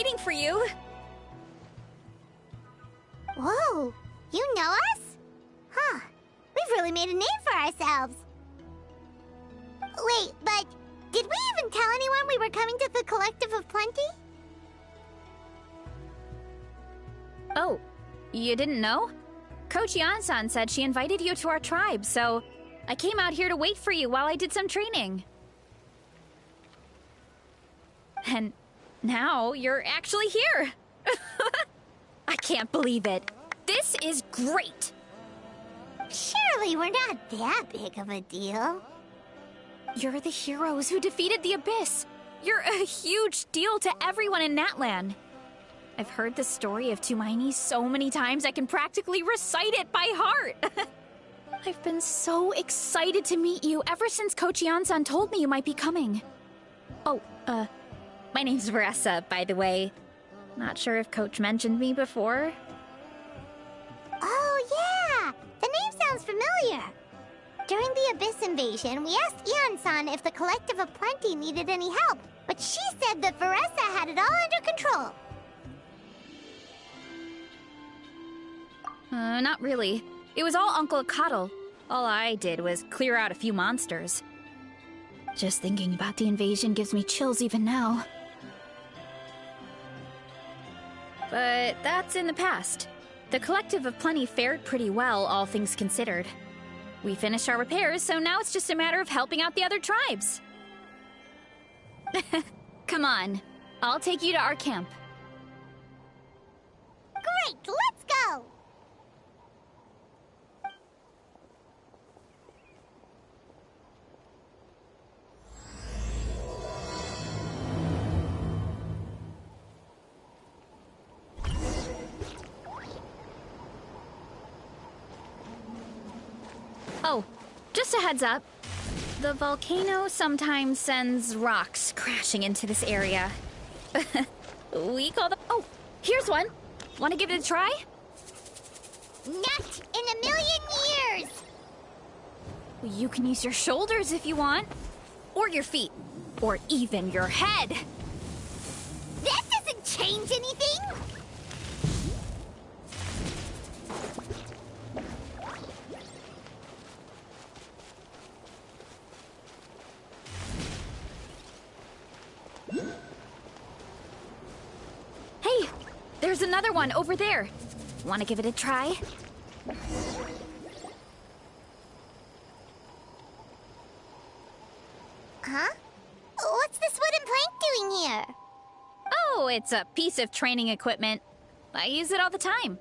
waiting for you. Whoa, you know us? Huh, we've really made a name for ourselves. Wait, but did we even tell anyone we were coming to the Collective of Plenty? Oh, you didn't know? Coach Yan-san said she invited you to our tribe, so I came out here to wait for you while I did some training. And now you're actually here. I can't believe it. This is great. Surely we're not that big of a deal. You're the heroes who defeated the Abyss. You're a huge deal to everyone in Natlan. I've heard the story of Tumaini so many times I can practically recite it by heart. I've been so excited to meet you ever since Coach Yan-san told me you might be coming. Oh, my name's Varesa, by the way. Not sure if Coach mentioned me before. Oh, yeah! The name sounds familiar. During the Abyss invasion, we asked Ian-san if the Collective of Plenty needed any help, but she said that Varesa had it all under control. Not really. It was all Uncle Akatl. All I did was clear out a few monsters. Just thinking about the invasion gives me chills even now. But that's in the past. The Collective of Plenty fared pretty well, all things considered. We finished our repairs, so now it's just a matter of helping out the other tribes. Come on, I'll take you to our camp. Great, let's go! Oh, just a heads up. The volcano sometimes sends rocks crashing into this area. We call them... Oh, here's one. Want to give it a try? Not in a million years! You can use your shoulders if you want. Or your feet. Or even your head. That doesn't change anything! Hey, there's another one over there. Want to give it a try? Huh? What's this wooden plank doing here? Oh, it's a piece of training equipment. I use it all the time.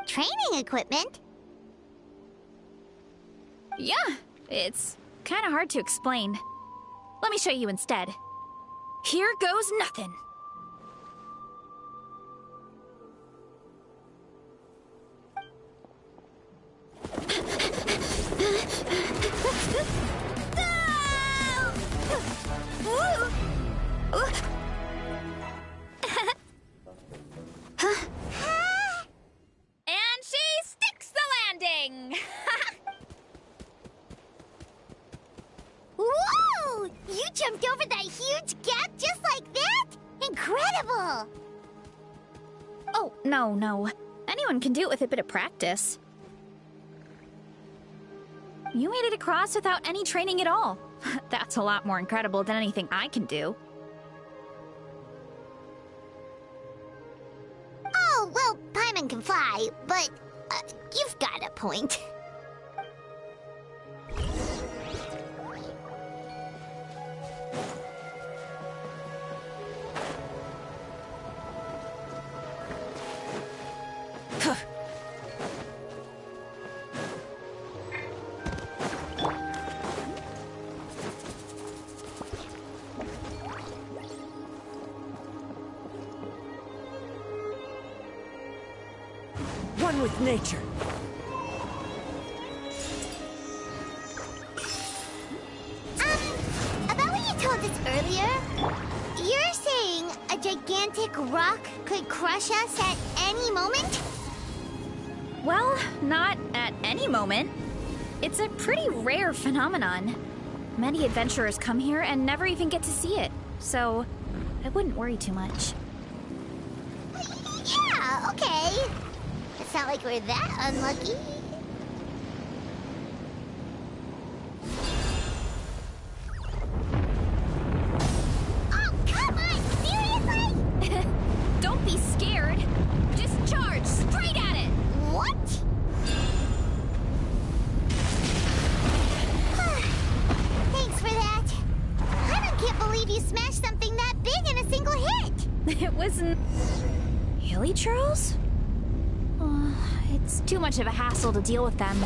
Training equipment? Yeah, it's kind of hard to explain. Let me show you instead. Here goes nothing. And she sticks the landing! Whoa! You jumped over that huge gap just like that? Incredible! Oh, no. Anyone can do it with a bit of practice. You made it across without any training at all. That's a lot more incredible than anything I can do. Oh, well, Paimon can fly, but you've got a point. One with nature. About what you told us earlier, you're saying a gigantic rock could crush us at any moment? Well, not at any moment. It's a pretty rare phenomenon. Many adventurers come here and never even get to see it, so I wouldn't worry too much. not like we're that unlucky. Oh, come on! Seriously? Don't be scared. Just charge straight at it. What? Thanks for that. I can't believe you smashed something that big in a single hit. It wasn't... Hilly churls? It's too much of a hassle to deal with them.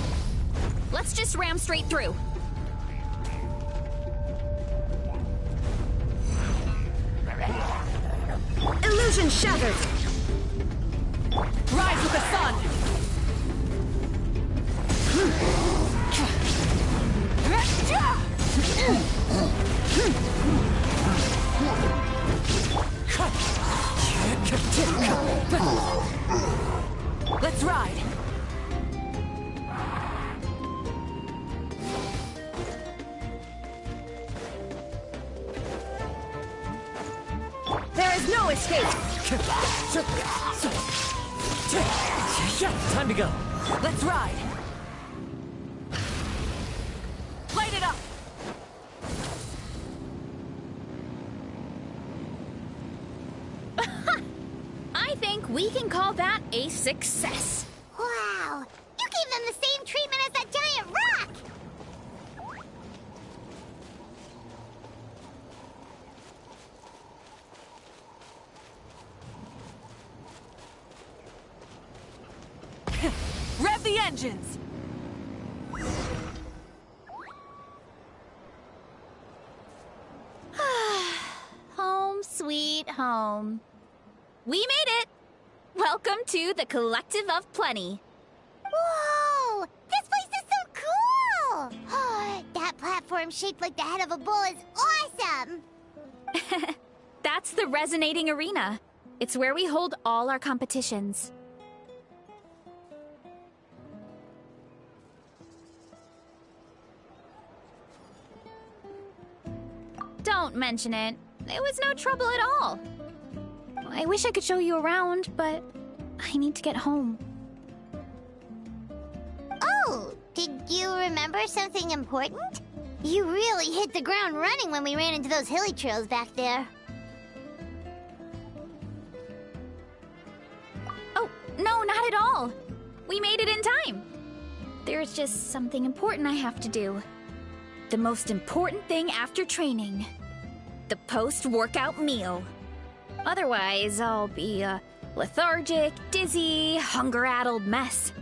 Let's just ram straight through. Illusion shattered! Rise with the sun! Let's ride! There is no escape! Time to go. Let's ride! Light it up! I think we can call that a success. Wow! You gave them the same treatment as that giant rock! Rev the engines! Home sweet home. We made it! Welcome to the Collective of Plenty. Whoa! This place is so cool! That platform shaped like the head of a bull is awesome! That's the Resonating Arena. It's where we hold all our competitions. Don't mention it. It was no trouble at all. I wish I could show you around, but I need to get home. Oh, did you remember something important? You really hit the ground running when we ran into those hilly trails back there. Oh, no, not at all. We made it in time. There's just something important I have to do. The most important thing after training. The post-workout meal. Otherwise, I'll be a lethargic, dizzy, hunger-addled mess.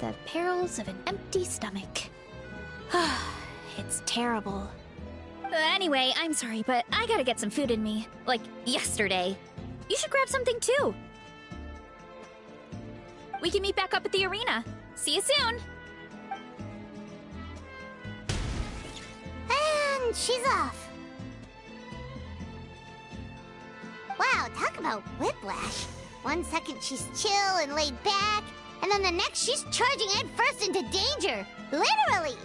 The perils of an empty stomach. It's terrible. Anyway, I'm sorry, but I gotta get some food in me. Like, yesterday. You should grab something, too. We can meet back up at the arena. See you soon! And she's off. Wow, talk about whiplash. 1 second she's chill and laid back, and then the next she's charging head first into danger. Literally.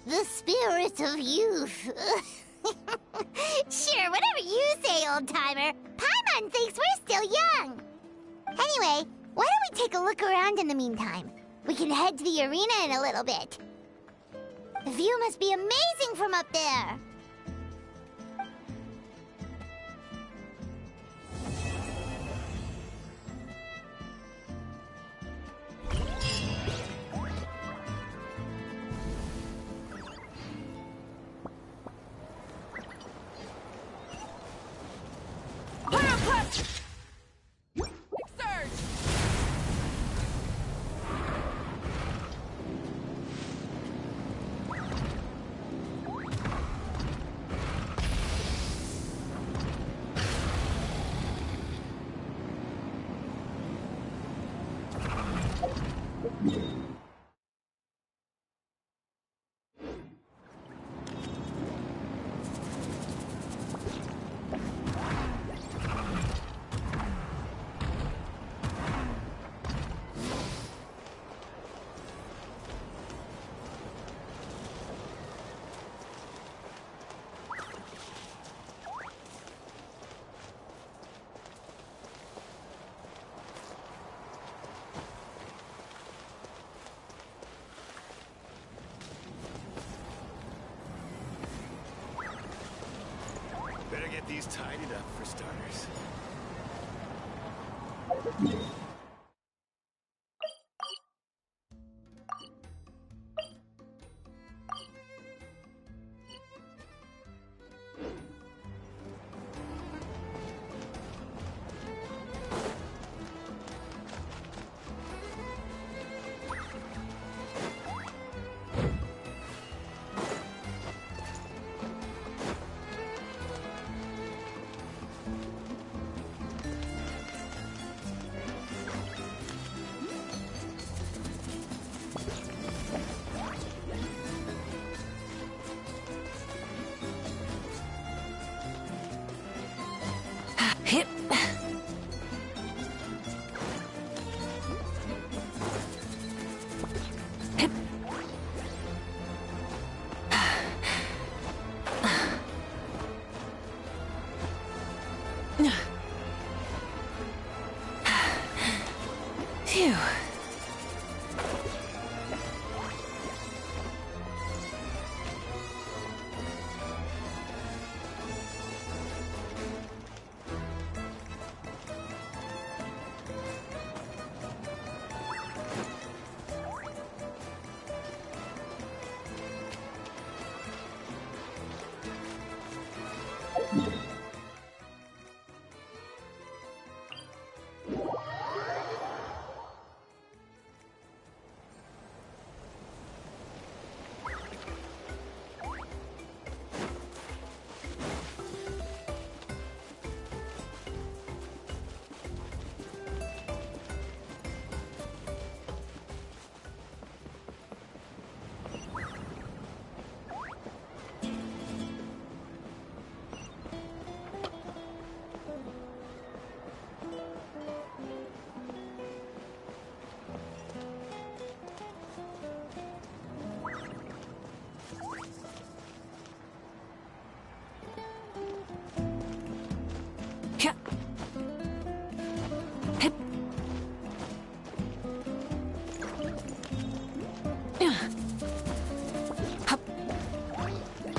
The spirit of youth. Sure, whatever you say, old-timer. Paimon thinks we're still young. Anyway, why don't we take a look around in the meantime? We can head to the arena in a little bit. The view must be amazing from up there. get these tidied up for starters. Hip. Hip. Phew.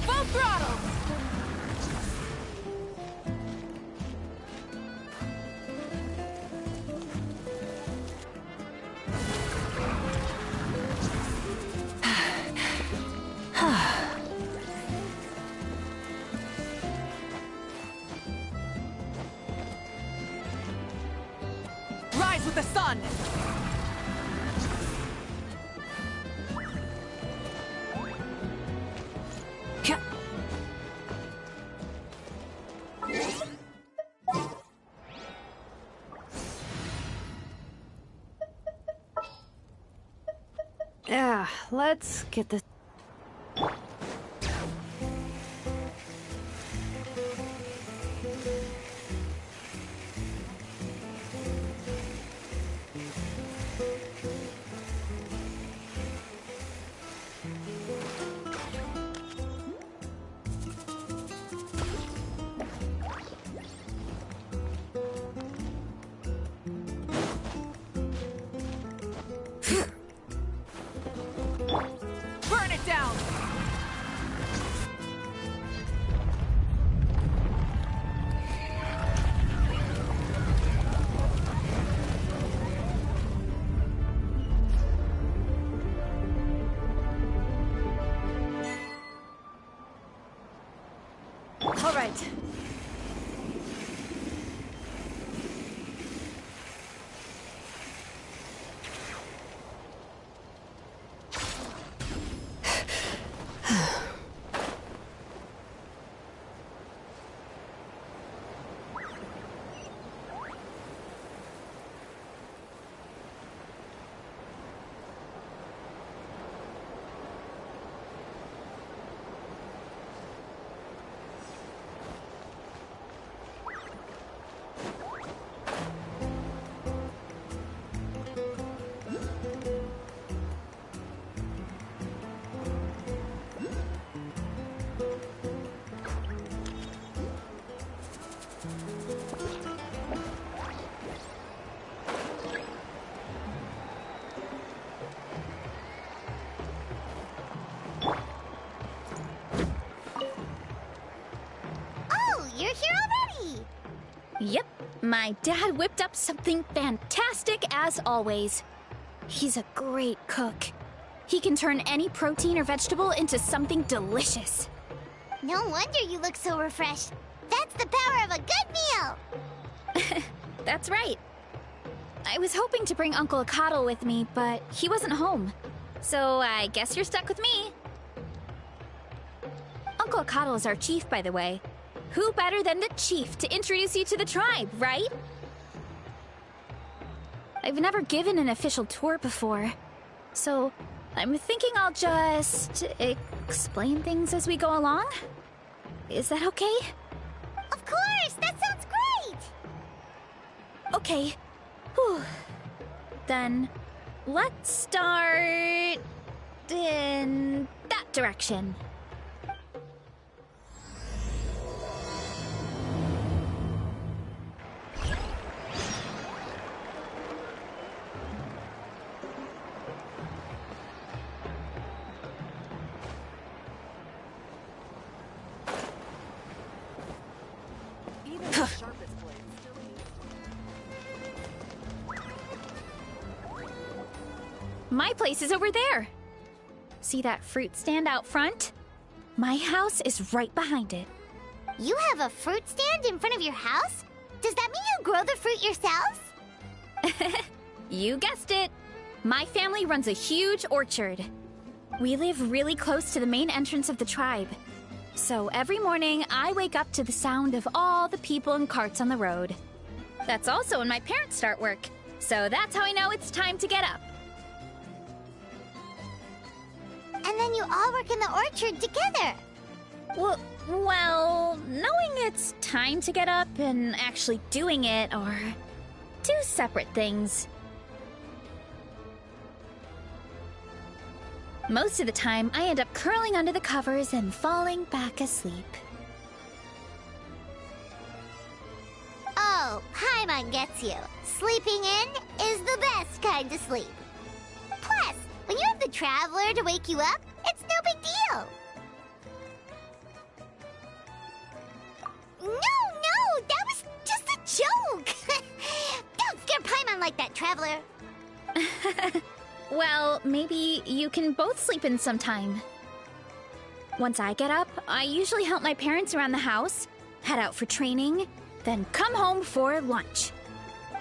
Full throttle! Rise with the sun! Yeah, let's get this. Burn it down! All right. Oh, you're hero Yep, my dad whipped up something fantastic as always. He's a great cook. He can turn any protein or vegetable into something delicious. No wonder you look so refreshed. That's the power of a good meal! That's right. I was hoping to bring Uncle Akatl with me, but he wasn't home. So I guess you're stuck with me. Uncle Akatl is our chief, by the way. Who better than the chief to introduce you to the tribe, right? I've never given an official tour before, so I'm thinking I'll just explain things as we go along. Is that okay? Of course! That sounds great! Okay. Whew. Then let's start in that direction. Even the sharpest blade still My place is over there. See that fruit stand out front? My house is right behind it. You have a fruit stand in front of your house? Does that mean you grow the fruit yourselves? You guessed it. My family runs a huge orchard. We live really close to the main entrance of the tribe. So every morning, I wake up to the sound of all the people and carts on the road. That's also when my parents start work. So that's how I know it's time to get up. And then you all work in the orchard together. Well, knowing it's time to get up and actually doing it are two separate things. Most of the time, I end up curling under the covers and falling back asleep. Oh, Paimon gets you. Sleeping in is the best kind of sleep. Plus, when you have the Traveler to wake you up, it's no big deal. No, that was just a joke. Don't scare Paimon like that, Traveler. Well, maybe you can both sleep in sometime. Once I get up, I usually help my parents around the house, head out for training, then come home for lunch.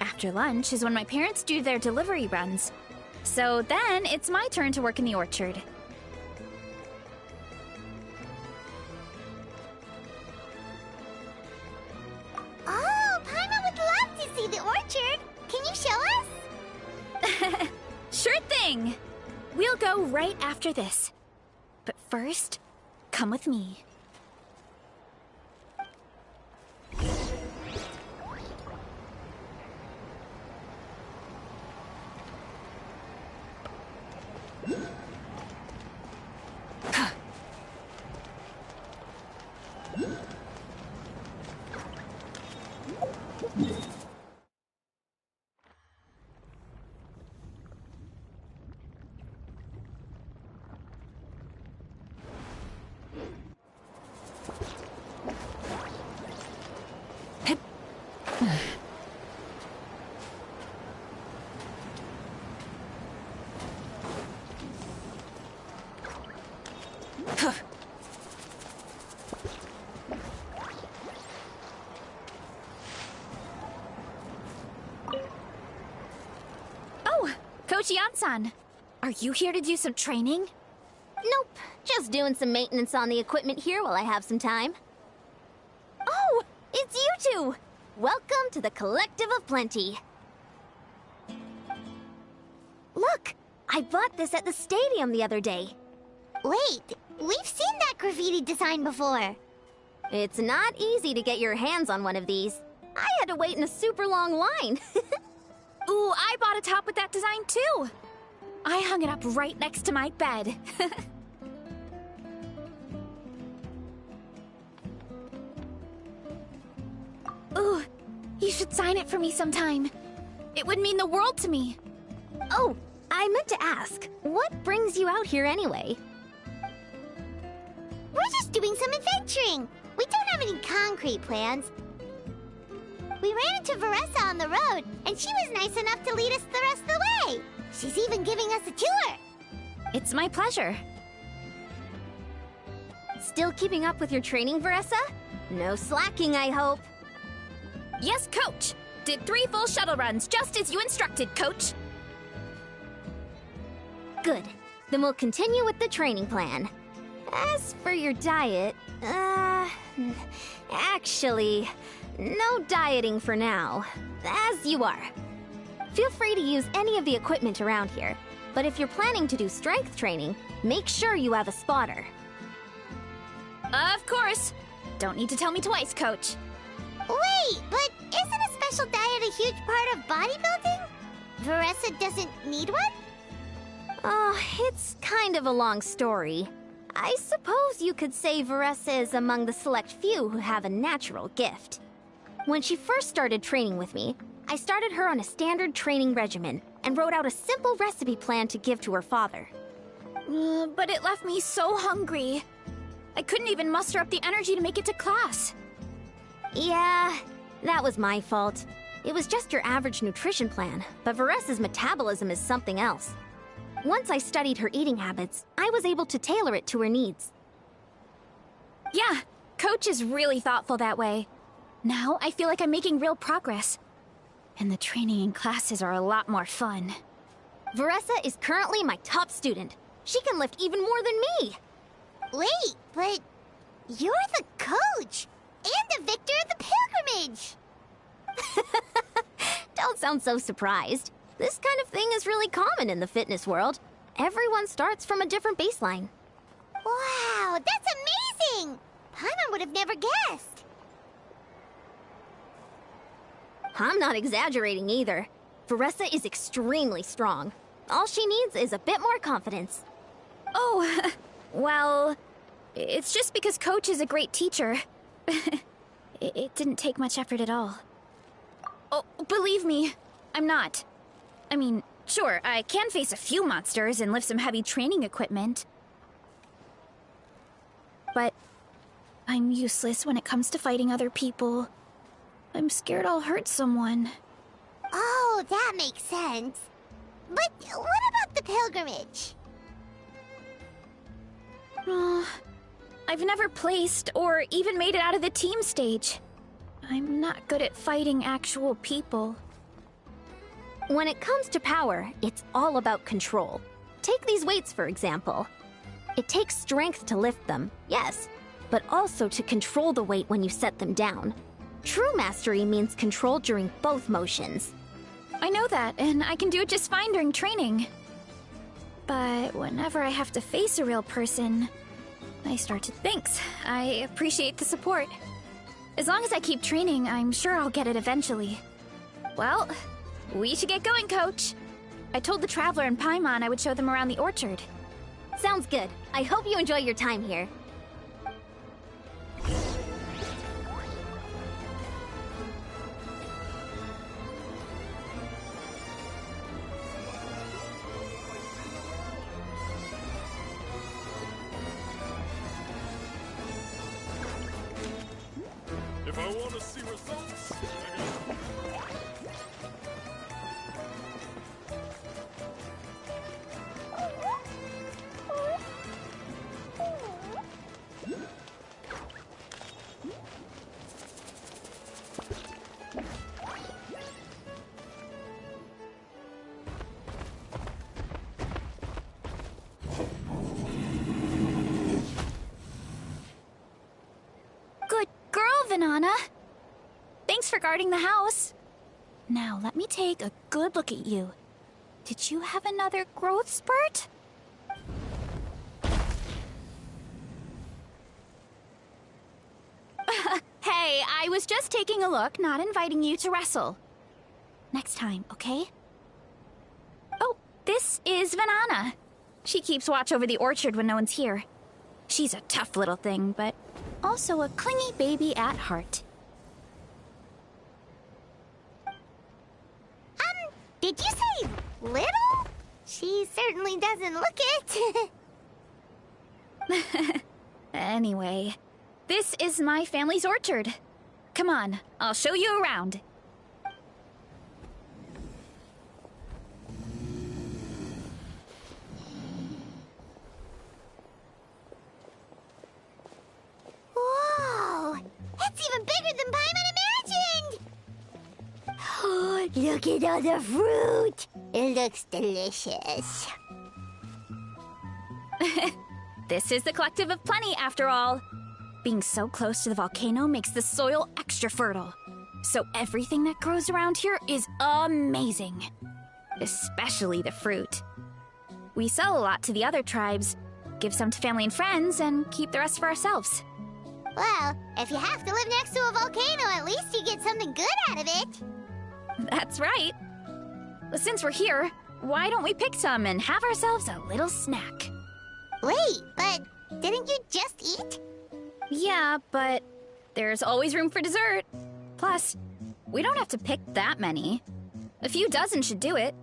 After lunch is when my parents do their delivery runs. So then it's my turn to work in the orchard. Oh, Paimon would love to see the orchard. Can you show us? Sure thing! We'll go right after this. But first, come with me. Oh, Coach Yan-san, are you here to do some training? Nope, just doing some maintenance on the equipment here while I have some time. Oh, it's you two! Welcome to the Collective of Plenty. Look, I bought this at the stadium the other day. Wait, we've seen that graffiti design before. It's not easy to get your hands on one of these. I had to wait in a super long line. Ooh, I bought a top with that design too! I hung it up right next to my bed. Ooh, you should sign it for me sometime. It would mean the world to me. Oh, I meant to ask, what brings you out here anyway? We're just doing some adventuring. We don't have any concrete plans. We ran into Varesa on the road, and she was nice enough to lead us the rest of the way. She's even giving us a tour. It's my pleasure. Still keeping up with your training, Varesa? No slacking, I hope. Yes, Coach! Did 3 full shuttle runs, just as you instructed, Coach. Good. Then we'll continue with the training plan. As for your diet, actually, no dieting for now. As you are. Feel free to use any of the equipment around here, but if you're planning to do strength training, make sure you have a spotter. Of course. Don't need to tell me twice, Coach. Wait, but isn't a special diet a huge part of bodybuilding? Varesa doesn't need one? Oh, it's kind of a long story. I suppose you could say Varesa is among the select few who have a natural gift. When she first started training with me, I started her on a standard training regimen and wrote out a simple recipe plan to give to her father. But it left me so hungry. I couldn't even muster up the energy to make it to class. Yeah, that was my fault. It was just your average nutrition plan, but Varesa's metabolism is something else. Once I studied her eating habits, I was able to tailor it to her needs. Yeah, Coach is really thoughtful that way. Now I feel like I'm making real progress. And the training and classes are a lot more fun. Varesa is currently my top student. She can lift even more than me. Wait, but you're the coach and the victor of the pilgrimage. Don't sound so surprised. This kind of thing is really common in the fitness world. Everyone starts from a different baseline. Wow, that's amazing! Paimon would have never guessed. I'm not exaggerating either. Varesa is extremely strong. All she needs is a bit more confidence. Oh, well, it's just because Coach is a great teacher. It didn't take much effort at all. Oh, believe me, I'm not. I mean, sure, I can face a few monsters and lift some heavy training equipment. But I'm useless when it comes to fighting other people. I'm scared I'll hurt someone. Oh, that makes sense. But what about the pilgrimage? I've never placed or even made it out of the team stage. I'm not good at fighting actual people. When it comes to power, it's all about control. Take these weights, for example. It takes strength to lift them, yes, but also to control the weight when you set them down. True mastery means control during both motions. I know that, and I can do it just fine during training. But whenever I have to face a real person, I start to thanks. I appreciate the support. As long as I keep training, I'm sure I'll get it eventually. Well, we should get going, Coach. I told the Traveler and Paimon I would show them around the orchard. Sounds good. I hope you enjoy your time here. If I want to see results, Good girl, Vanana. Thanks for guarding the house. Now, let me take a good look at you. Did you have another growth spurt? Hey, I was just taking a look, not inviting you to wrestle. Next time, okay? Oh, this is Vanana. She keeps watch over the orchard when no one's here. She's a tough little thing, but also a clingy baby at heart. Did you say little? She certainly doesn't look it. Anyway, this is my family's orchard. Come on, I'll show you around. Look at all the fruit. It looks delicious. This is the Collective of Plenty, after all. Being so close to the volcano makes the soil extra fertile. So everything that grows around here is amazing. Especially the fruit. We sell a lot to the other tribes, give some to family and friends, and keep the rest for ourselves. Well, if you have to live next to a volcano, at least you get something good out of it. That's right. Since we're here, why don't we pick some and have ourselves a little snack? Wait, but didn't you just eat? Yeah, but there's always room for dessert. Plus, we don't have to pick that many. A few dozen should do it.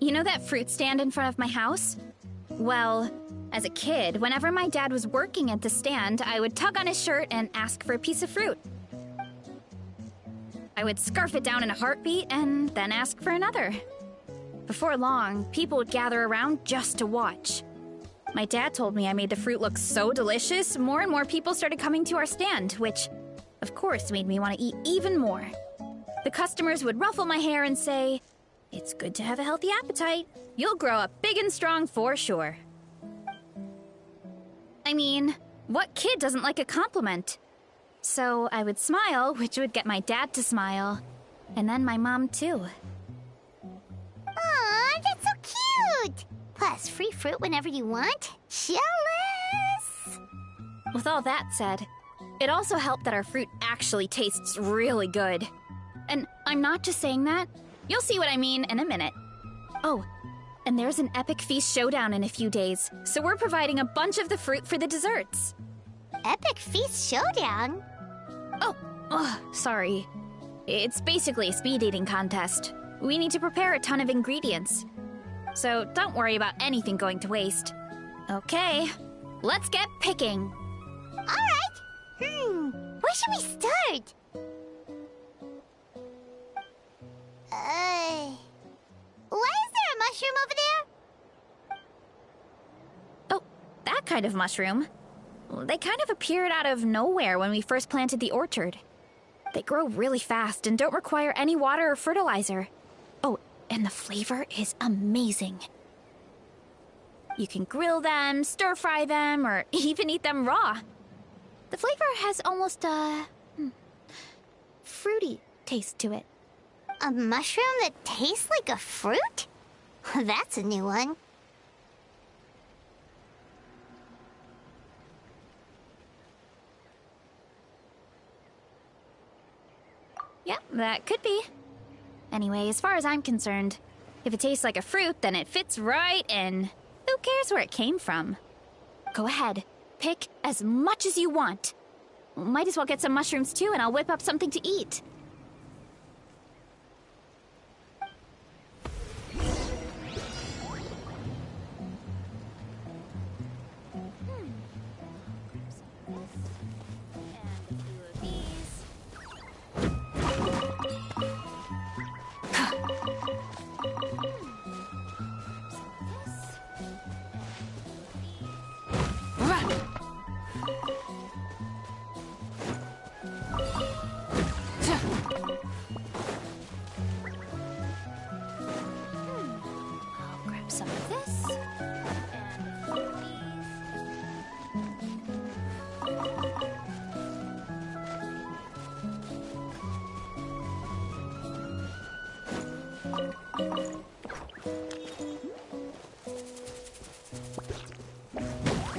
You know that fruit stand in front of my house? Well, as a kid, whenever my dad was working at the stand, I would tug on his shirt and ask for a piece of fruit. I would scarf it down in a heartbeat and then ask for another. Before long, people would gather around just to watch. My dad told me I made the fruit look so delicious, more and more people started coming to our stand, which, of course, made me want to eat even more. The customers would ruffle my hair and say, "It's good to have a healthy appetite. You'll grow up big and strong for sure." I mean, what kid doesn't like a compliment? So I would smile, which would get my dad to smile. And then my mom, too. Aw, that's so cute! Plus, free fruit whenever you want. Jealous! With all that said, it also helped that our fruit actually tastes really good. And I'm not just saying that. You'll see what I mean in a minute. Oh, and there's an epic feast showdown in a few days, so we're providing a bunch of the fruit for the desserts. Epic Feast Showdown? Oh, sorry. It's basically a speed eating contest. We need to prepare a ton of ingredients. So don't worry about anything going to waste. Okay, let's get picking. Alright. Where should we start? Why is there a mushroom over there? Oh, that kind of mushroom. They kind of appeared out of nowhere when we first planted the orchard. They grow really fast and don't require any water or fertilizer. Oh, and the flavor is amazing. You can grill them, stir-fry them, or even eat them raw. The flavor has almost a fruity taste to it. A mushroom that tastes like a fruit? That's a new one. Yeah, that could be. Anyway, as far as I'm concerned, if it tastes like a fruit, then it fits right in. Who cares where it came from? Go ahead, pick as much as you want. Might as well get some mushrooms too, and I'll whip up something to eat. Some of this, and a few of these.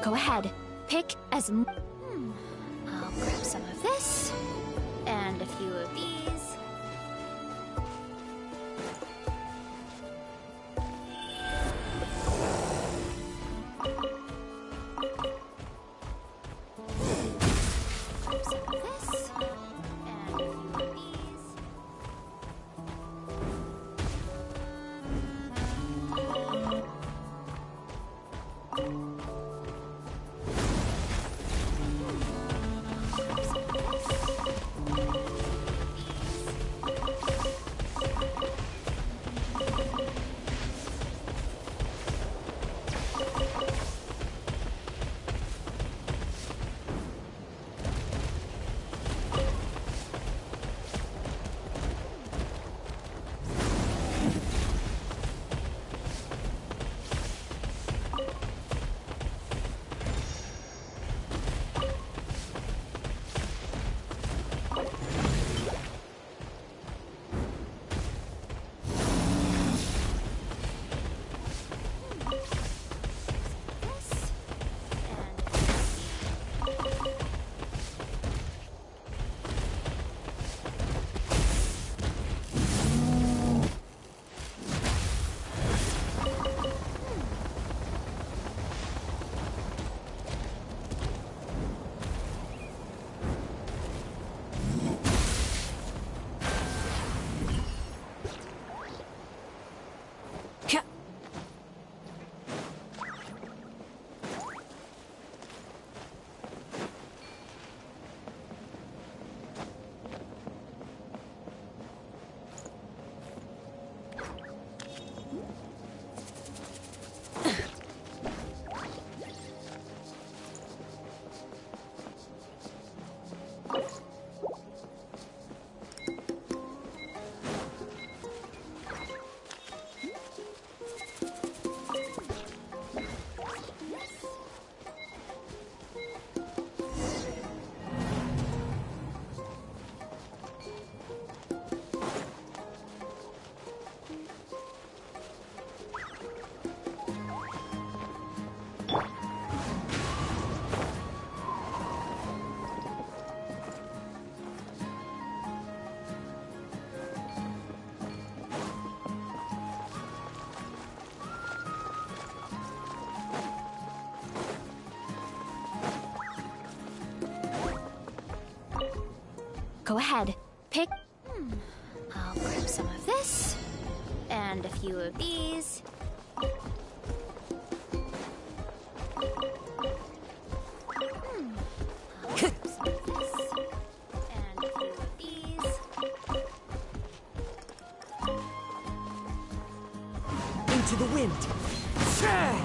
Go ahead. Pick as I'll grab some of this. And a few of these. Grab some of this. And a few of these. Go ahead. Pick. I'll grab some of this. And a few of these. I'll grab some of this. And a few of these. Into the wind. Share!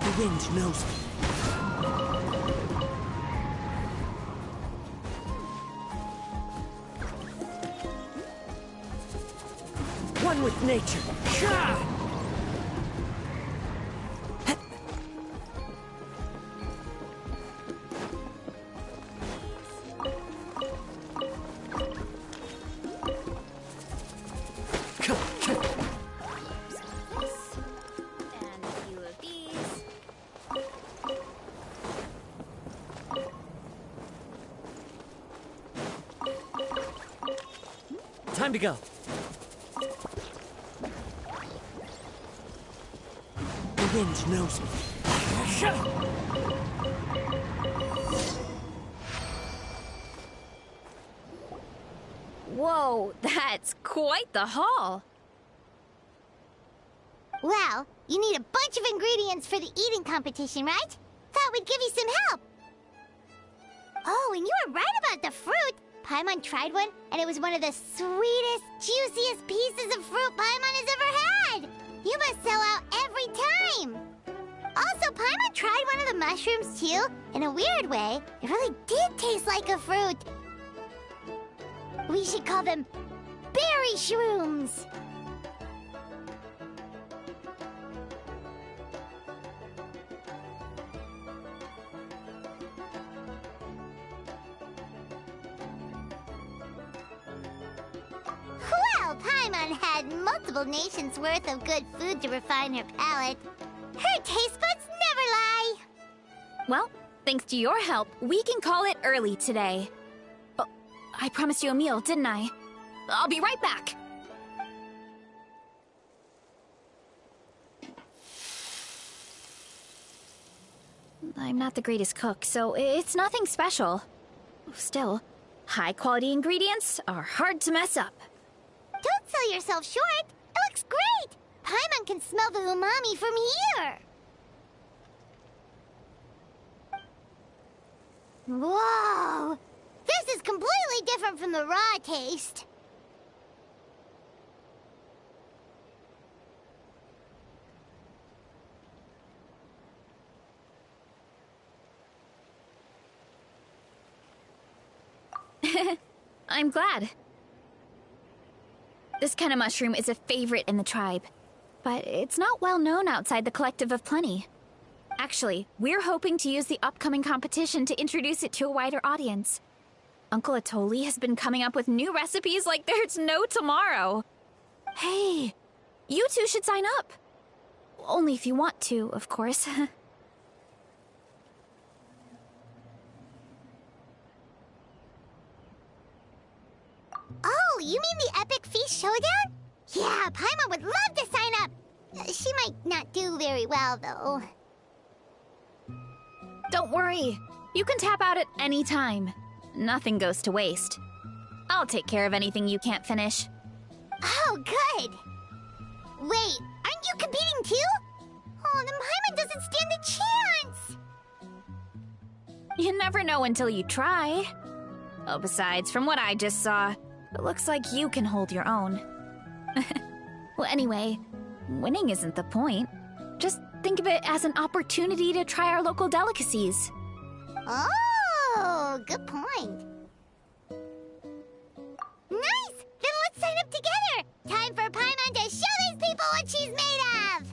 The wind knows me. One with nature. Shah! Time to go. The wind knows me. Whoa, that's quite the haul. Well, you need a bunch of ingredients for the eating competition, right? Thought we'd give you some help. Oh, and you were right about the fruit. Paimon tried one, and it was one of the sweetest, juiciest pieces of fruit Paimon has ever had. You must sell out every time. Also, Paimon tried one of the mushrooms, too. In a weird way, it really did taste like a fruit. We should call them berry shrooms. Paimon had multiple nations worth of good food to refine her palate. Her taste buds never lie. Well, thanks to your help, we can call it early today. Oh, I promised you a meal, didn't I? I'll be right back. I'm not the greatest cook, so it's nothing special. Still, high-quality ingredients are hard to mess up. Don't sell yourself short. It looks great. Paimon can smell the umami from here. Whoa! This is completely different from the raw taste. I'm glad. This kind of mushroom is a favorite in the tribe, but it's not well known outside the Collective of Plenty. Actually, we're hoping to use the upcoming competition to introduce it to a wider audience. Uncle Atoli has been coming up with new recipes like there's no tomorrow. Hey, you two should sign up. Only if you want to, of course. Oh, you mean the Epic Feast Showdown? Yeah, Paimon would love to sign up. She might not do very well, though. Don't worry. You can tap out at any time. Nothing goes to waste. I'll take care of anything you can't finish. Oh, good. Wait, aren't you competing too? Oh, then Paimon doesn't stand a chance. You never know until you try. Oh, besides, from what I just saw, it looks like you can hold your own. Well, anyway, winning isn't the point. Just think of it as an opportunity to try our local delicacies. Oh, good point. Nice! Then let's sign up together! Time for Paimon to show these people what she's made of!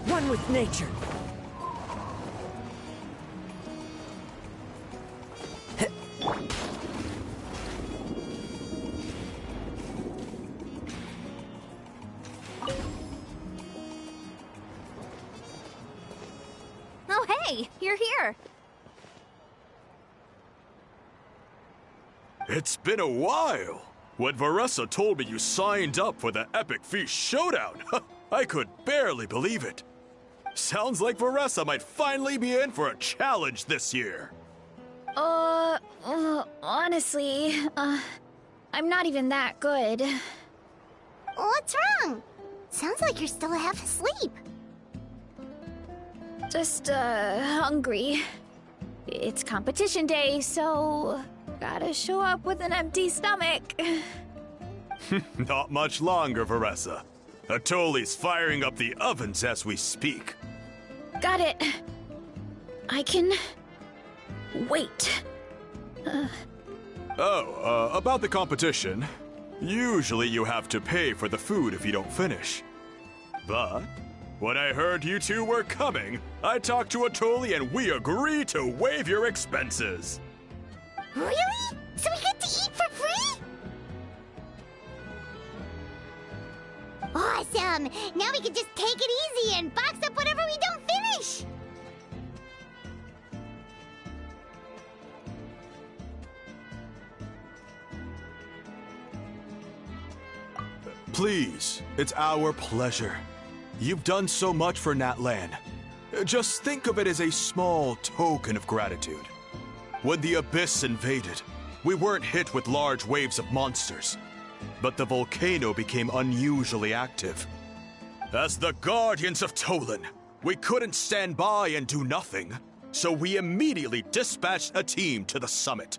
One with nature. Oh, hey, you're here. It's been a while. When Varesa told me you signed up for the Epic Feast Showdown, I could barely believe it. Sounds like Varesa might finally be in for a challenge this year. Honestly, I'm not even that good. What's wrong? Sounds like you're still half asleep. Just, hungry. It's competition day, so gotta show up with an empty stomach. Not much longer, Varesa. Atoli's firing up the ovens as we speak. Got it. I can wait. About the competition. Usually you have to pay for the food if you don't finish. But when I heard you two were coming, I talked to Atoli and we agreed to waive your expenses. Really? So we get to eat for free? Awesome! Now we can just take it easy and box up whatever we don't finish! Please, it's our pleasure. You've done so much for Natlan. Just think of it as a small token of gratitude. When the Abyss invaded, we weren't hit with large waves of monsters, but the volcano became unusually active. As the Guardians of Tolan, we couldn't stand by and do nothing, so we immediately dispatched a team to the summit.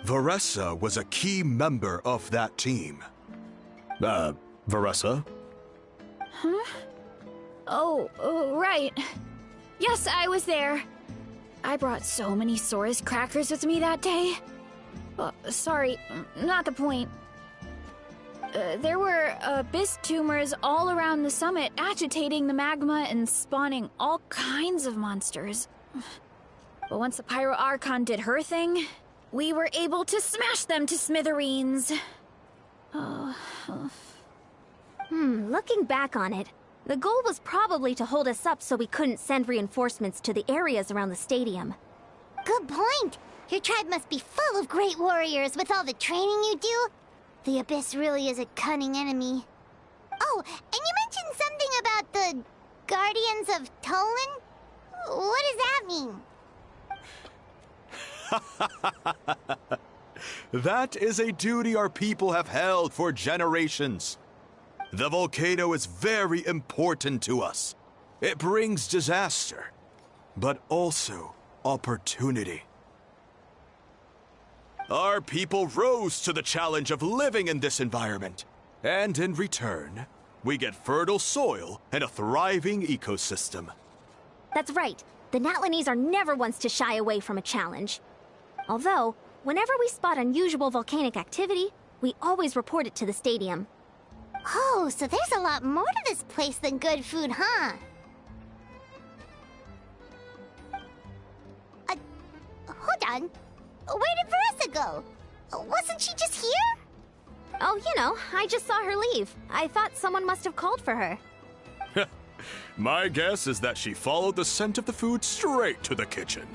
Varesa was a key member of that team. Varesa? Huh? Oh, right. Yes, I was there. I brought so many Saurus crackers with me that day. Sorry, not the point. There were abyss tumors all around the summit, agitating the magma and spawning all kinds of monsters. But once the Pyro Archon did her thing, we were able to smash them to smithereens. Looking back on it, the goal was probably to hold us up so we couldn't send reinforcements to the areas around the stadium. Good point. Your tribe must be full of great warriors with all the training you do. The Abyss really is a cunning enemy. Oh, and you mentioned something about the Guardians of Tolan? What does that mean? That is a duty our people have held for generations. The volcano is very important to us. It brings disaster, but also opportunity. Our people rose to the challenge of living in this environment, and in return, we get fertile soil and a thriving ecosystem. That's right. The Natlanese are never ones to shy away from a challenge. Although, whenever we spot unusual volcanic activity, we always report it to the stadium. Oh, so there's a lot more to this place than good food, huh? Hold on. Where did Varesa go? Wasn't she just here? Oh, I just saw her leave. I thought someone must have called for her. My guess is that she followed the scent of the food straight to the kitchen.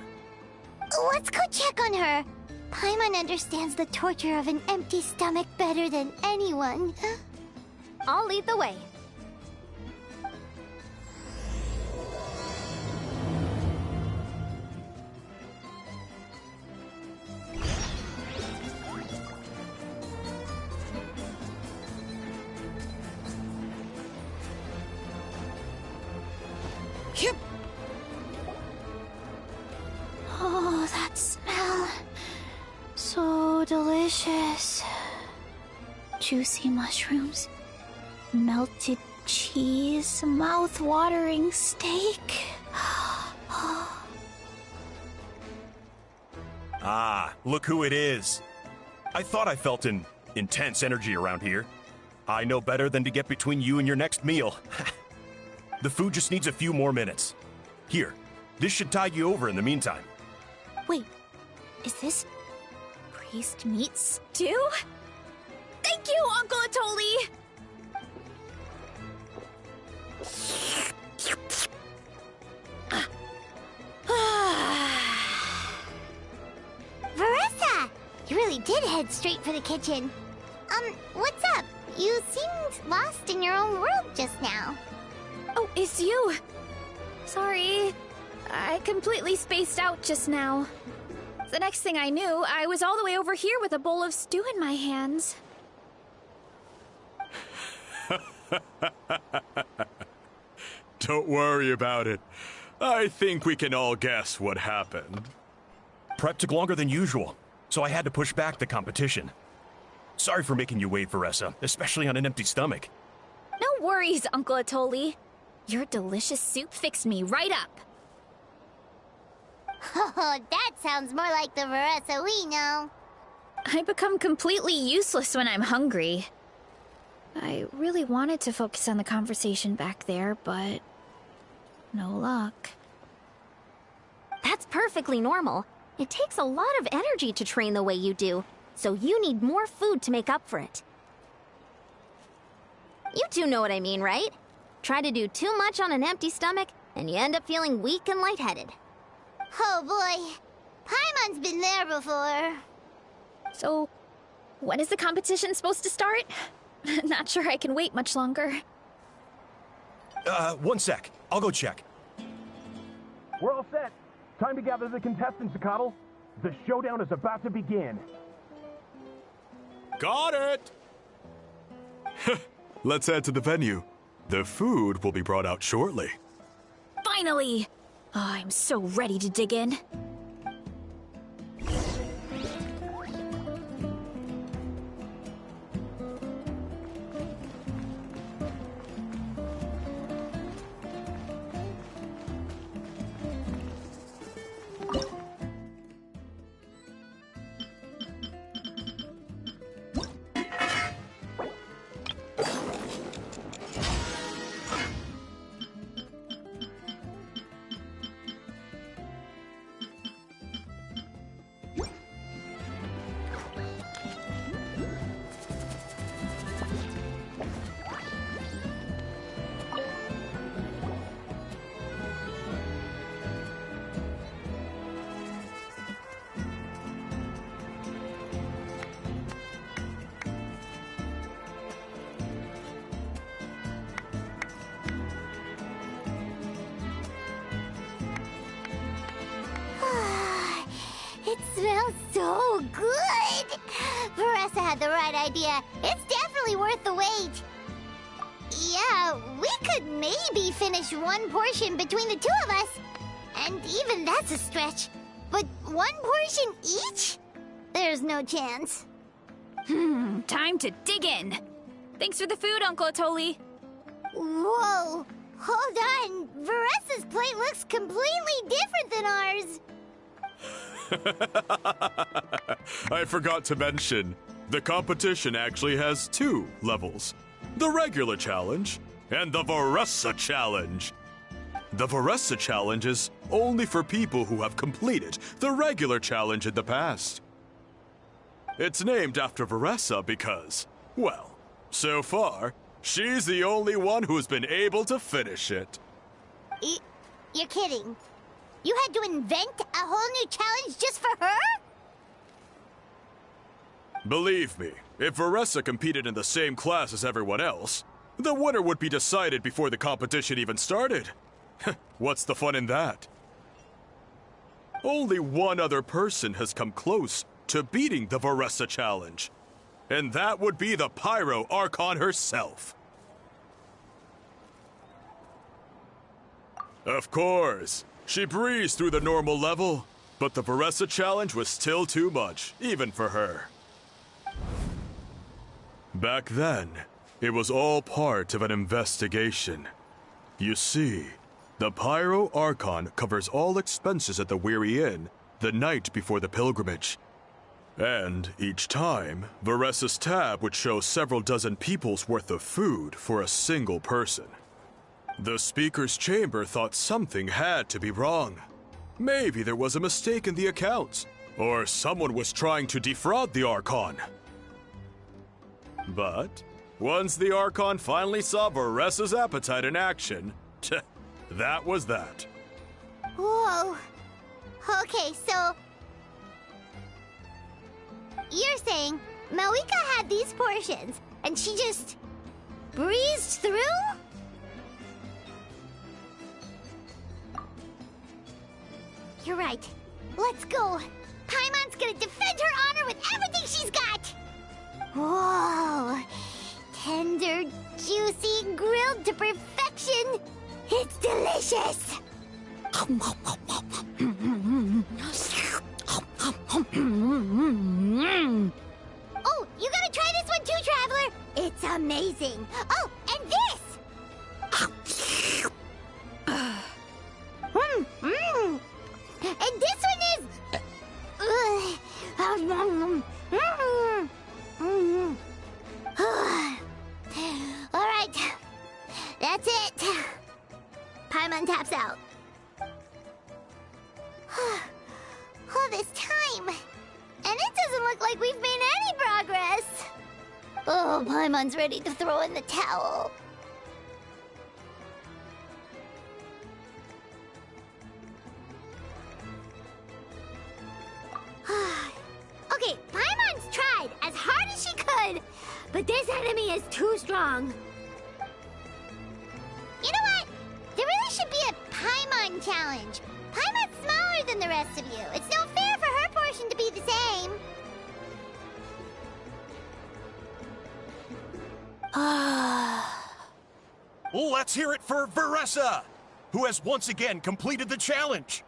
Let's go check on her. Paimon understands the torture of an empty stomach better than anyone. I'll lead the way. Yep. Oh, that smell. So delicious. Juicy mushrooms, melted cheese, mouth-watering steak. Ah, look who it is. I thought I felt an intense energy around here. I know better than to get between you and your next meal. The food just needs a few more minutes. Here, this should tide you over in the meantime. Wait, is this priest meat stew? Thank you, Uncle Atoli! Varesa! You really did head straight for the kitchen. What's up? You seemed lost in your own world just now. Oh, it's you! Sorry, I completely spaced out just now. The next thing I knew, I was all the way over here with a bowl of stew in my hands. Don't worry about it. I think we can all guess what happened. Prep took longer than usual, so I had to push back the competition. Sorry for making you wait, Varesa, especially on an empty stomach. No worries, Uncle Atoli. Your delicious soup fixed me right up. Oh, that sounds more like the Varesa we know. I become completely useless when I'm hungry. I really wanted to focus on the conversation back there, but no luck. That's perfectly normal. It takes a lot of energy to train the way you do, so you need more food to make up for it. You two know what I mean, right? Try to do too much on an empty stomach, and you end up feeling weak and lightheaded. Oh boy, Paimon's been there before. So, when is the competition supposed to start? Not sure I can wait much longer. One sec. I'll go check. We're all set. Time to gather the contestants, Coddle. The showdown is about to begin. Got it! Let's head to the venue. The food will be brought out shortly. Finally! Oh, I'm so ready to dig in. It smells so good! Varesa had the right idea. It's definitely worth the wait. Yeah, we could maybe finish one portion between the two of us. And even that's a stretch. But one portion each? There's no chance. Time to dig in. Thanks for the food, Uncle Atoli. Whoa! Hold on! Varesa's plate looks completely different than ours! I forgot to mention, the competition actually has 2 levels. The regular challenge and the Varesa challenge. The Varesa challenge is only for people who have completed the regular challenge in the past. It's named after Varesa because, well, so far, she's the only one who's been able to finish it. You're kidding. You had to invent a whole new challenge just for her? Believe me, if Varesa competed in the same class as everyone else, the winner would be decided before the competition even started. What's the fun in that? Only one other person has come close to beating the Varesa challenge, and that would be the Pyro Archon herself. Of course, she breezed through the normal level, but the Varesa challenge was still too much, even for her. Back then, it was all part of an investigation. You see, the Pyro Archon covers all expenses at the Weary Inn the night before the pilgrimage. And each time, Varesa's tab would show several dozen people's worth of food for a single person. The Speaker's Chamber thought something had to be wrong. Maybe there was a mistake in the accounts, or someone was trying to defraud the Archon. But once the Archon finally saw Varesa's appetite in action, that was that. Whoa. Okay, so... You're saying Malika had these portions, and she just... breezed through? You're right. Let's go. Paimon's gonna defend her honor with everything she's got! Whoa! Tender, juicy, grilled to perfection! It's delicious! Oh, you gotta try this one too, Traveler! It's amazing! Oh, and this! And this one is... Alright, that's it. Paimon taps out. All this time, and it doesn't look like we've made any progress. Oh, Paimon's ready to throw in the towel. Okay, Paimon's tried as hard as she could, but this enemy is too strong. You know what? There really should be a Paimon challenge. Paimon's smaller than the rest of you. It's no fair for her portion to be the same. Let's hear it for Varesa, who has once again completed the challenge.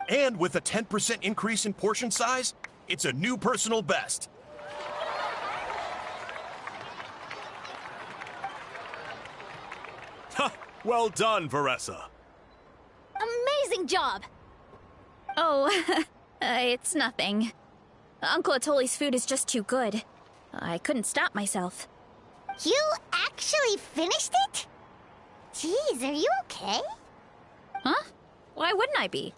And with a 10% increase in portion size, it's a new personal best. Ha! Well done, Varesa. Amazing job! Oh, it's nothing. Uncle Atoli's food is just too good. I couldn't stop myself. You actually finished it? Jeez, are you okay? Huh? Why wouldn't I be?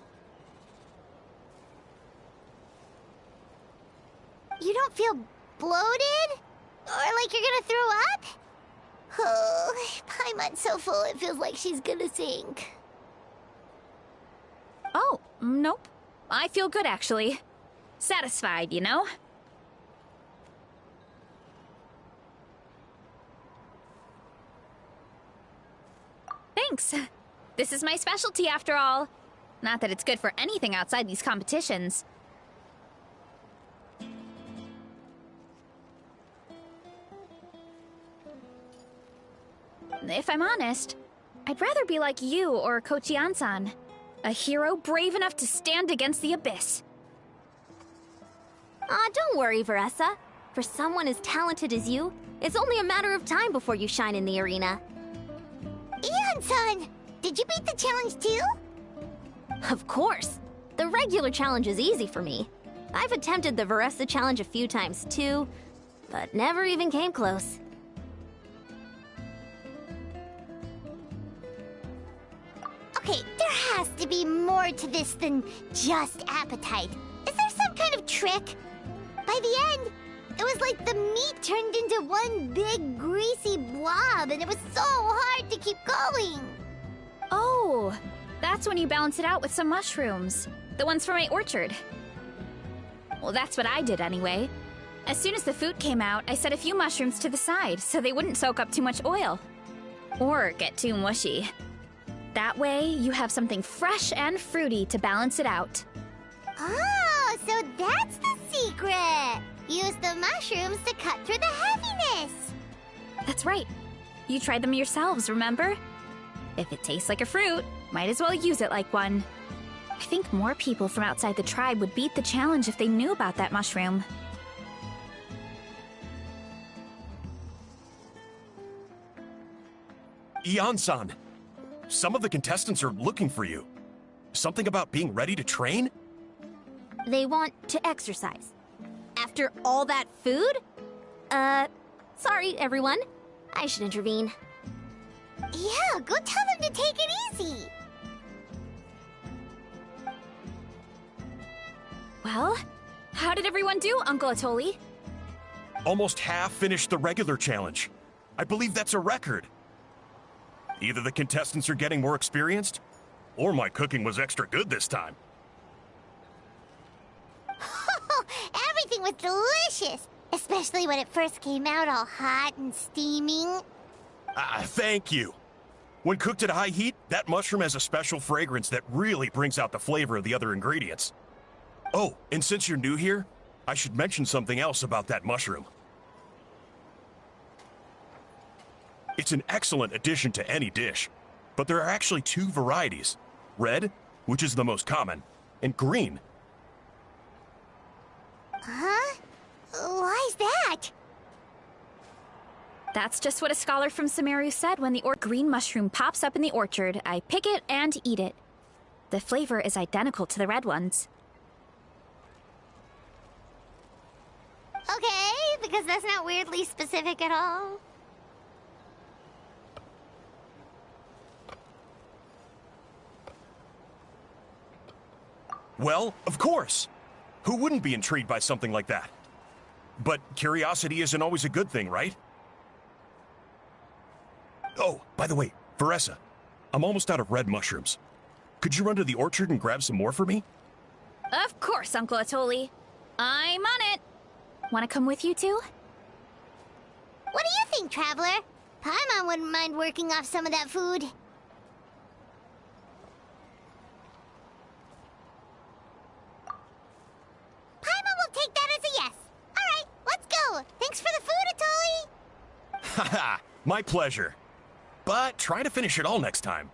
You don't feel bloated? Or like you're gonna throw up? Oh, Paimon's so full it feels like she's gonna sink. Oh, nope. I feel good, actually. Satisfied, you know? Thanks. This is my specialty, after all. Not that it's good for anything outside these competitions. If I'm honest, I'd rather be like you or Kochi-an-san. A hero brave enough to stand against the abyss. Aw, don't worry, Varesa. For someone as talented as you, it's only a matter of time before you shine in the arena. Ian-san, did you beat the challenge too? Of course. The regular challenge is easy for me. I've attempted the Varesa challenge a few times too, but never even came close. Okay, there has to be more to this than just appetite. Is there some kind of trick? By the end, it was like the meat turned into one big greasy blob, and it was so hard to keep going. Oh, that's when you balance it out with some mushrooms. The ones from my orchard. Well, that's what I did anyway. As soon as the food came out, I set a few mushrooms to the side so they wouldn't soak up too much oil. Or get too mushy. That way, you have something fresh and fruity to balance it out. Oh, so that's the secret! Use the mushrooms to cut through the heaviness! That's right. You tried them yourselves, remember? If it tastes like a fruit, might as well use it like one. I think more people from outside the tribe would beat the challenge if they knew about that mushroom. Ian-san, some of the contestants are looking for you. Something about being ready to train? They want to exercise. After all that food? Sorry, everyone. I should intervene. Yeah, go tell them to take it easy! Well, how did everyone do, Uncle Atoli? Almost half finished the regular challenge. I believe that's a record. Either the contestants are getting more experienced, or my cooking was extra good this time. Everything was delicious! Especially when it first came out all hot and steaming. Thank you. When cooked at high heat, that mushroom has a special fragrance that really brings out the flavor of the other ingredients. Oh, and since you're new here, I should mention something else about that mushroom. It's an excellent addition to any dish, but there are actually two varieties. Red, which is the most common, and green. Huh? Why's that? That's just what a scholar from Sumeru said when the green mushroom pops up in the orchard. I pick it and eat it. The flavor is identical to the red ones. Okay, because that's not weirdly specific at all. Well, of course. Who wouldn't be intrigued by something like that? But curiosity isn't always a good thing, right? Oh, by the way, Varesa, I'm almost out of red mushrooms. Could you run to the orchard and grab some more for me? Of course, Uncle Atoli. I'm on it. Want to come with you too? What do you think, Traveler? Paimon wouldn't mind working off some of that food. Paimon will take that as a yes. All right, let's go. Thanks for the food, Atoli. Haha, my pleasure. But try to finish it all next time.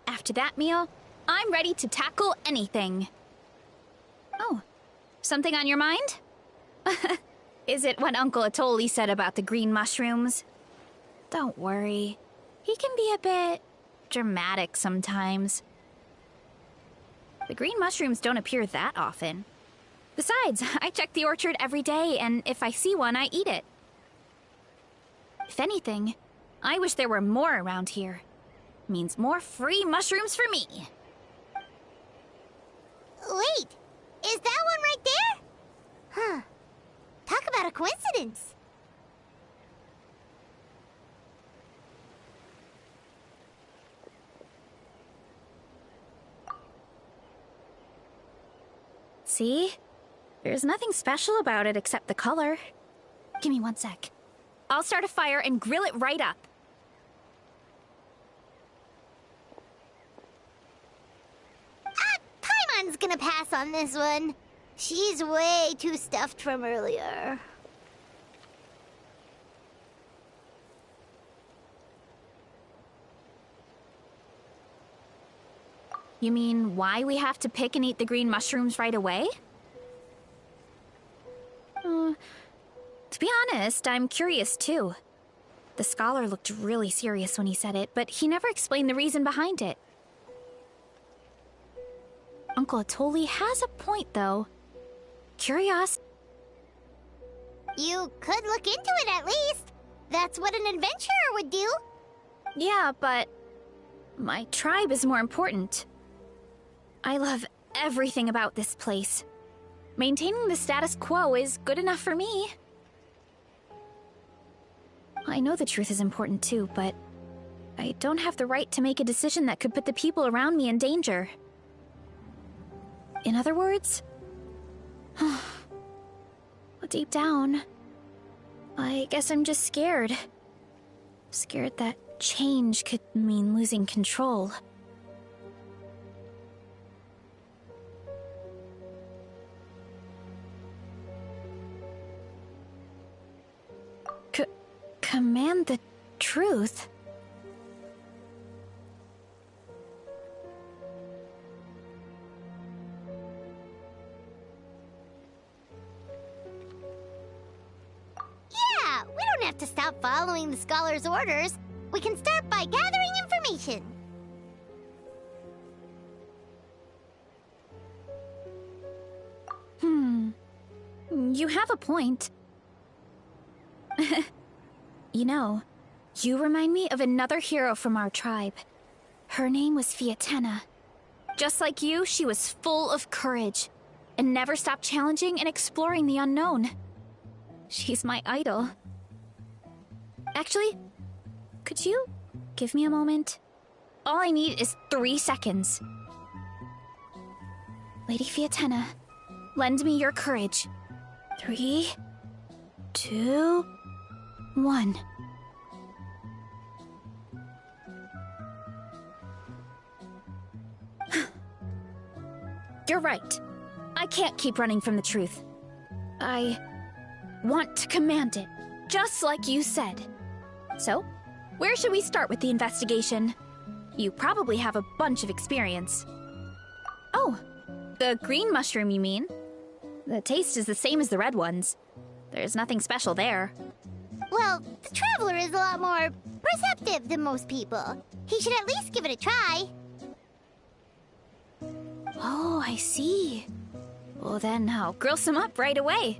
After that meal, I'm ready to tackle anything. Oh, something on your mind? Is it what Uncle Atoli said about the green mushrooms? Don't worry. He can be a bit dramatic sometimes. The green mushrooms don't appear that often. Besides, I check the orchard every day, and if I see one, I eat it. If anything, I wish there were more around here. Means more free mushrooms for me. Wait, is that one right there? Huh. Talk about a coincidence. See? There's nothing special about it except the color. Give me 1 sec. I'll start a fire and grill it right up. Paimon's gonna pass on this one. She's way too stuffed from earlier. You mean why we have to pick and eat the green mushrooms right away? To be honest, I'm curious too. The scholar looked really serious when he said it, but he never explained the reason behind it. Uncle Atoli has a point, though. Curiosity. You could look into it at least. That's what an adventurer would do. Yeah, but my tribe is more important. I love everything about this place. Maintaining the status quo is good enough for me. I know the truth is important too, but I don't have the right to make a decision that could put the people around me in danger. In other words, deep down, I guess I'm just scared. Scared that change could mean losing control. Command the truth? Yeah, we don't have to stop following the scholar's orders. We can start by gathering information. You have a point. You know, you remind me of another hero from our tribe. Her name was Fiatena. Just like you, she was full of courage and never stopped challenging and exploring the unknown. She's my idol. Actually, could you give me a moment? All I need is 3 seconds. Lady Fiatena, lend me your courage. 3, 2, 1. You're right. I can't keep running from the truth. I want to command it, just like you said. So, where should we start with the investigation? You probably have a bunch of experience. Oh, the green mushroom, you mean? The taste is the same as the red ones. There's nothing special there. Well, the Traveler is a lot more perceptive than most people. He should at least give it a try. Oh, I see. Well then, I'll grill some up right away.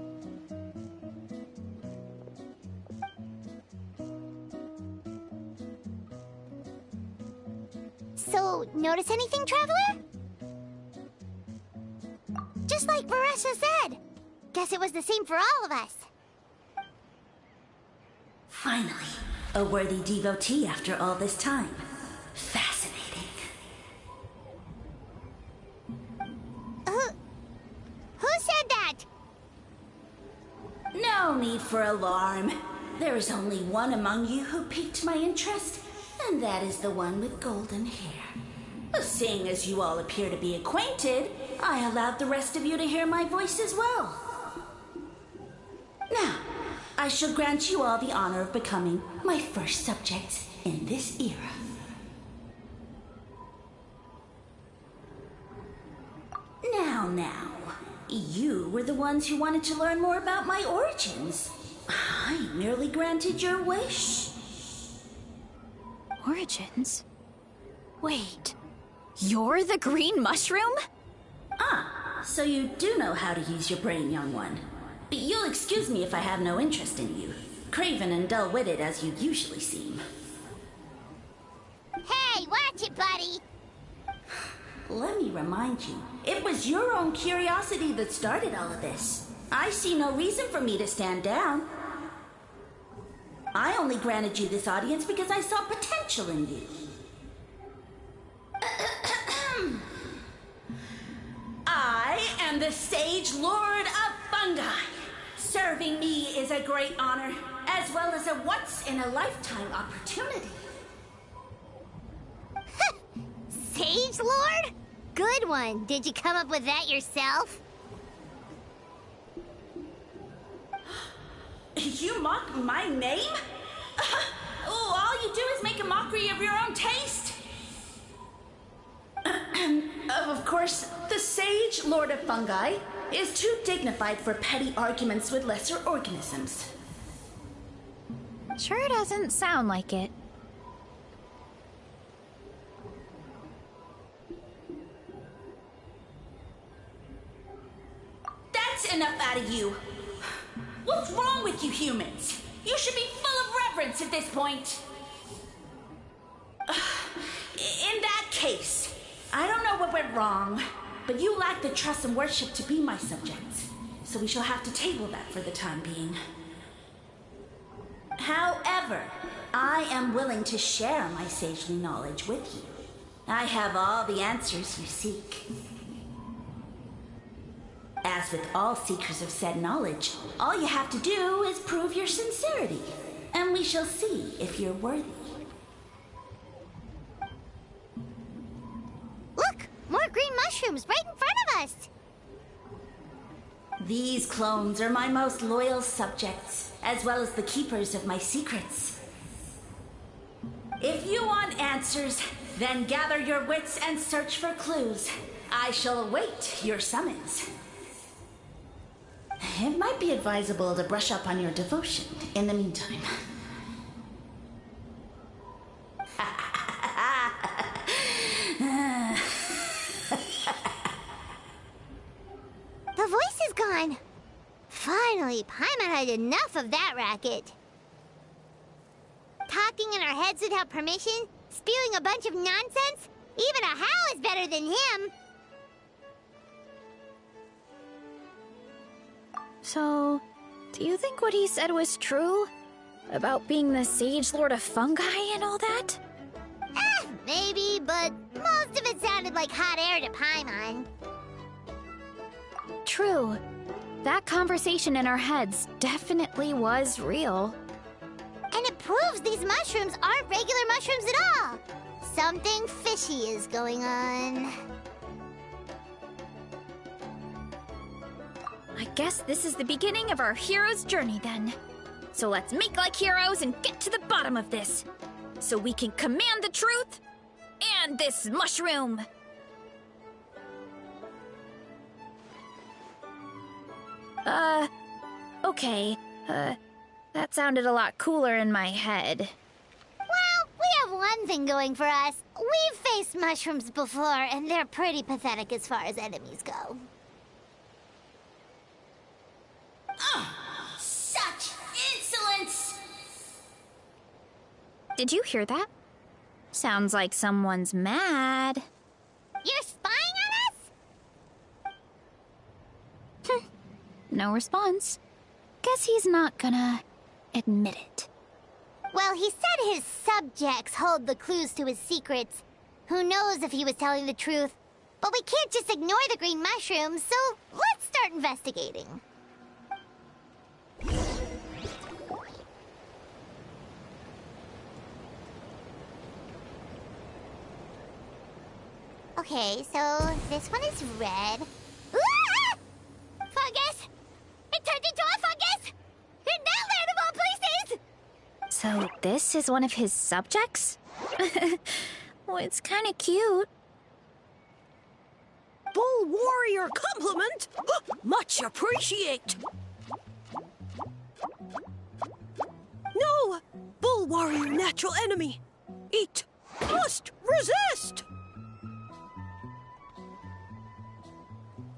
So, notice anything, Traveler? Just like Varesa said. Guess it was the same for all of us. Finally, a worthy devotee after all this time. Fascinating. Who said that? No need for alarm. There is only one among you who piqued my interest, and that is the one with golden hair. Seeing as you all appear to be acquainted, I allowed the rest of you to hear my voice as well. Now, I shall grant you all the honor of becoming my first subjects in this era. Now, you were the ones who wanted to learn more about my origins. I merely granted your wish. Origins? Wait, you're the green mushroom? Ah, so you do know how to use your brain, young one. But you'll excuse me if I have no interest in you, craven and dull-witted as you usually seem. Hey, watch it, buddy! Let me remind you, it was your own curiosity that started all of this. I see no reason for me to stand down. I only granted you this audience because I saw potential in you. I am the Sage Lord of Fungi. Serving me is a great honor, as well as a once-in-a-lifetime opportunity. Sage Lord? Good one. Did you come up with that yourself? You mock my name? All you do is make a mockery of your own taste. Of course, the Sage Lord of Fungi is too dignified for petty arguments with lesser organisms. Sure doesn't sound like it. That's enough out of you. What's wrong with you humans? You should be full of difference at this point. In that case, I don't know what went wrong, but you lack the trust and worship to be my subjects. So we shall have to table that for the time being. However, I am willing to share my sagely knowledge with you. I have all the answers you seek. As with all seekers of said knowledge, all you have to do is prove your sincerity, and we shall see if you're worthy. Look! More green mushrooms right in front of us! These clones are my most loyal subjects, as well as the keepers of my secrets. If you want answers, then gather your wits and search for clues. I shall await your summons. It might be advisable to brush up on your devotion in the meantime. The voice is gone. Finally, Paimon had enough of that racket. Talking in our heads without permission, spewing a bunch of nonsense, even a How is better than him. So, do you think what he said was true? About being the Sage Lord of Fungi and all that? Maybe, but most of it sounded like hot air to Paimon. True. That conversation in our heads definitely was real. And it proves these mushrooms aren't regular mushrooms at all. Something fishy is going on. I guess this is the beginning of our hero's journey then. So let's make like heroes and get to the bottom of this. So we can command the truth and this mushroom. Okay. That sounded a lot cooler in my head. Well, we have one thing going for us. We've faced mushrooms before, and they're pretty pathetic as far as enemies go. Such insolence! Did you hear that? Sounds like someone's mad. You're spying on us? No response. Guess he's not gonna admit it. Well, he said his subjects hold the clues to his secrets. Who knows if he was telling the truth? But we can't just ignore the green mushrooms, so let's start investigating. Okay, so this one is red. Ah! Fungus! It turned into a fungus! In that land of all places! So this is one of his subjects? Well, it's kind of cute. Bull warrior compliment! Much appreciate! No! Bull warrior natural enemy! Eat! Must resist!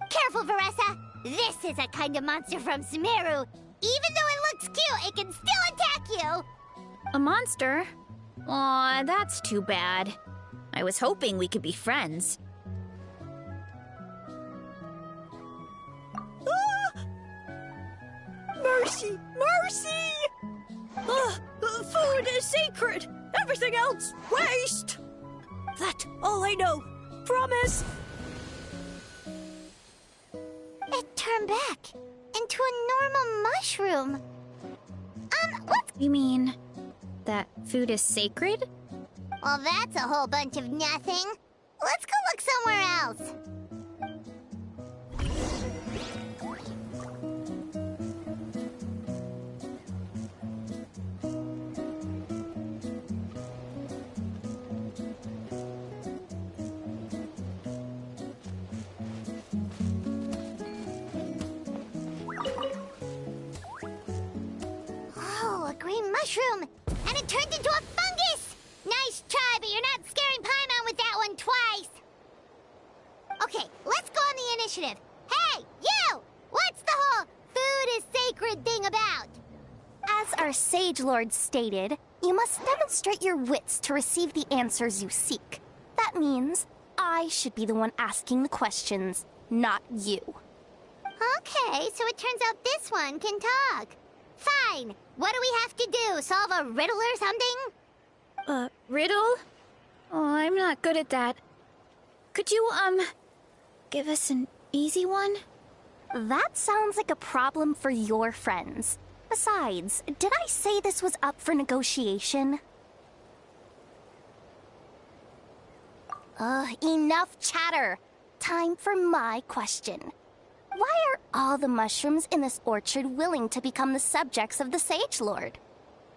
Careful, Varesa! This is a kind of monster from Sumeru. Even though it looks cute, it can still attack you! A monster? Aw, that's too bad. I was hoping we could be friends. Ah! Mercy! Mercy! Food is sacred! Everything else, waste! That's all I know. Promise! It turned back into a normal mushroom. What's... You mean that food is sacred? Well, that's a whole bunch of nothing. Let's go look somewhere else. Oh, a green mushroom! And it turned into a fungus! Nice try, but you're not scaring Paimon with that one twice! Okay, let's go on the initiative. Hey, you! What's the whole food is sacred thing about? As our Sage Lord stated, you must demonstrate your wits to receive the answers you seek. That means I should be the one asking the questions, not you. Okay, so it turns out this one can talk. Fine. What do we have to do? Solve a riddle or something? Riddle? Oh, I'm not good at that. Could you, give us an easy one? That sounds like a problem for your friends. Besides, did I say this was up for negotiation? Enough chatter. Time for my question. Why are all the mushrooms in this orchard willing to become the subjects of the Sage Lord?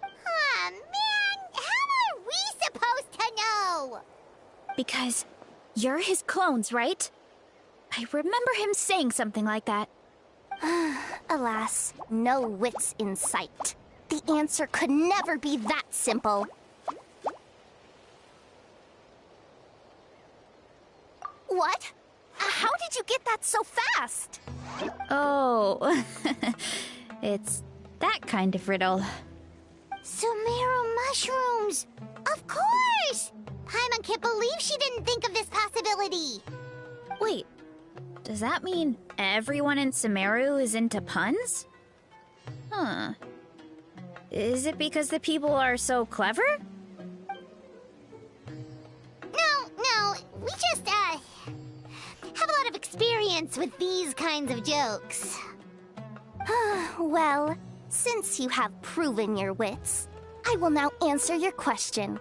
Aw, man! How are we supposed to know? Because you're his clones, right? I remember him saying something like that. Alas, no wits in sight. The answer could never be that simple. What? How did you get that so fast? Oh, it's that kind of riddle. Sumeru mushrooms! Of course! Paimon can't believe she didn't think of this possibility. Wait, does that mean everyone in Sumeru is into puns? Huh. Is it because the people are so clever? No, we just, have a lot of experience with these kinds of jokes. Well, since you have proven your wits, I will now answer your question.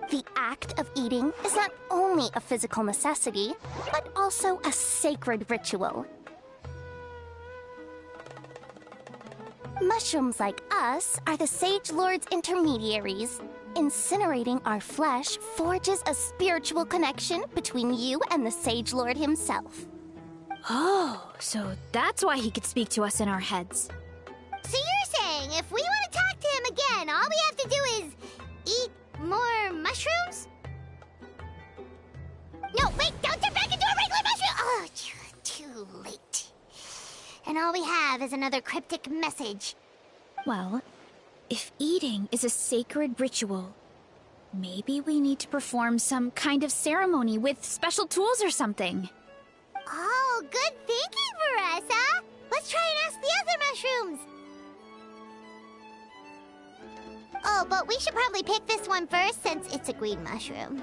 The act of eating is not only a physical necessity, but also a sacred ritual. Mushrooms like us are the Sage Lord's intermediaries. Incinerating our flesh forges a spiritual connection between you and the Sage Lord himself. Oh, so that's why he could speak to us in our heads. So you're saying if we want to talk to him again, all we have to do is eat more mushrooms? No, wait, don't turn back into a regular mushroom! Oh, too late. And all we have is another cryptic message. Well, if eating is a sacred ritual, maybe we need to perform some kind of ceremony with special tools or something. Oh, good thinking, Varesa! Let's try and ask the other mushrooms! Oh, but we should probably pick this one first since it's a green mushroom.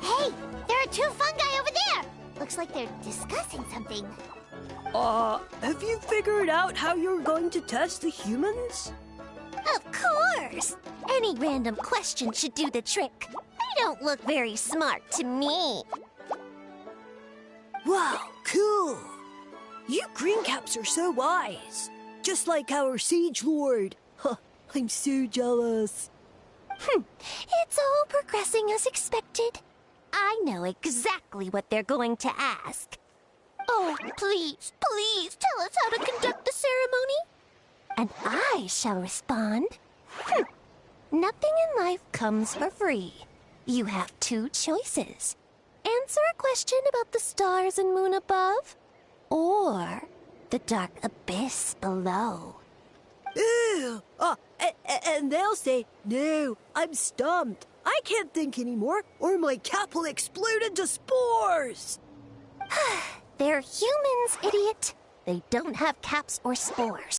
Hey, there are two fungi over there! Looks like they're discussing something. Have you figured out how you're going to test the humans? Of course! Any random question should do the trick. They don't look very smart to me. Wow, cool! You greencaps are so wise. Just like our Sage Lord. Huh, I'm so jealous. It's all progressing as expected. I know exactly what they're going to ask. Oh, please, please tell us how to conduct the ceremony. And I shall respond. Nothing in life comes for free. You have two choices. Answer a question about the stars and moon above, or the dark abyss below. Ew! And they'll say, no, I'm stumped. I can't think anymore, or my cap will explode into spores. They're humans, idiot. They don't have caps or spores.